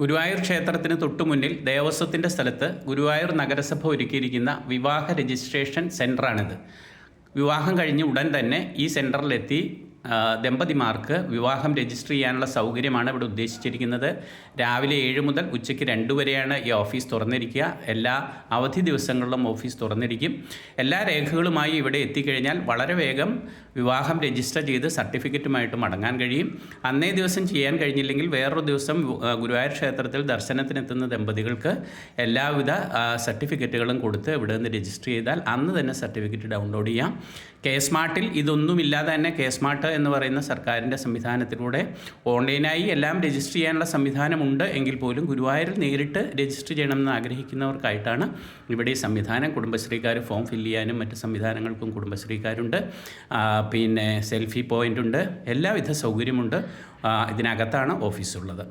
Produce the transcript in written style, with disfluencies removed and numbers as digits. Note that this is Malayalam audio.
ഗുരുവായൂർ ക്ഷേത്രത്തിന് തൊട്ടുമുന്നിൽ ദേവസ്വത്തിൻ്റെ സ്ഥലത്ത് ഗുരുവായൂർ നഗരസഭ ഒരുക്കിയിരിക്കുന്ന വിവാഹ രജിസ്ട്രേഷൻ സെൻ്ററാണിത്. വിവാഹം കഴിഞ്ഞ് ഉടൻ തന്നെ ഈ സെൻറ്ററിലെത്തി ദമ്പതിമാർക്ക് വിവാഹം രജിസ്റ്റർ ചെയ്യാനുള്ള സൗകര്യമാണ് ഇവിടെ ഉദ്ദേശിച്ചിരിക്കുന്നത്. രാവിലെ 7 മുതൽ ഉച്ചയ്ക്ക് 2 വരെയാണ് ഈ ഓഫീസ് തുറന്നിരിക്കുക. എല്ലാ അവധി ദിവസങ്ങളിലും ഓഫീസ് തുറന്നിരിക്കും. എല്ലാ രേഖകളുമായി ഇവിടെ എത്തിക്കഴിഞ്ഞാൽ വളരെ വേഗം വിവാഹം രജിസ്റ്റർ ചെയ്ത് സർട്ടിഫിക്കറ്റുമായിട്ട് മടങ്ങാൻ കഴിയും. അന്നേ ദിവസം ചെയ്യാൻ കഴിഞ്ഞില്ലെങ്കിൽ വേറൊരു ദിവസം ഗുരുവായൂർ ക്ഷേത്രത്തിൽ ദർശനത്തിനെത്തുന്ന ദമ്പതികൾക്ക് എല്ലാവിധ സർട്ടിഫിക്കറ്റുകളും കൊടുത്ത് ഇവിടെ നിന്ന് രജിസ്റ്റർ ചെയ്താൽ അന്ന് തന്നെ സർട്ടിഫിക്കറ്റ് ഡൗൺലോഡ് ചെയ്യാം. കെ-സ്മാർട്ടിൽ ഇതൊന്നുമില്ലാതെ തന്നെ കെ-സ്മാർട്ട് എന്ന് പറയുന്ന സർക്കാരിൻ്റെ സംവിധാനത്തിലൂടെ ഓൺലൈനായി എല്ലാം രജിസ്റ്റർ ചെയ്യാനുള്ള സംവിധാനമുണ്ട് എങ്കിൽ പോലും ഗുരുവായൂരിൽ നേരിട്ട് രജിസ്റ്റർ ചെയ്യണമെന്ന് ആഗ്രഹിക്കുന്നവർക്കായിട്ടാണ് ഇവിടെ ഈ സംവിധാനം. കുടുംബശ്രീക്കാർ ഫോം ഫില്ല് ചെയ്യാനും മറ്റ് സംവിധാനങ്ങൾക്കും കുടുംബശ്രീക്കാരുണ്ട്. പിന്നെ സെൽഫി പോയിൻ്റ് ഉണ്ട്. എല്ലാവിധ സൗകര്യമുണ്ട്. ഇതിനകത്താണ് ഓഫീസുള്ളത്.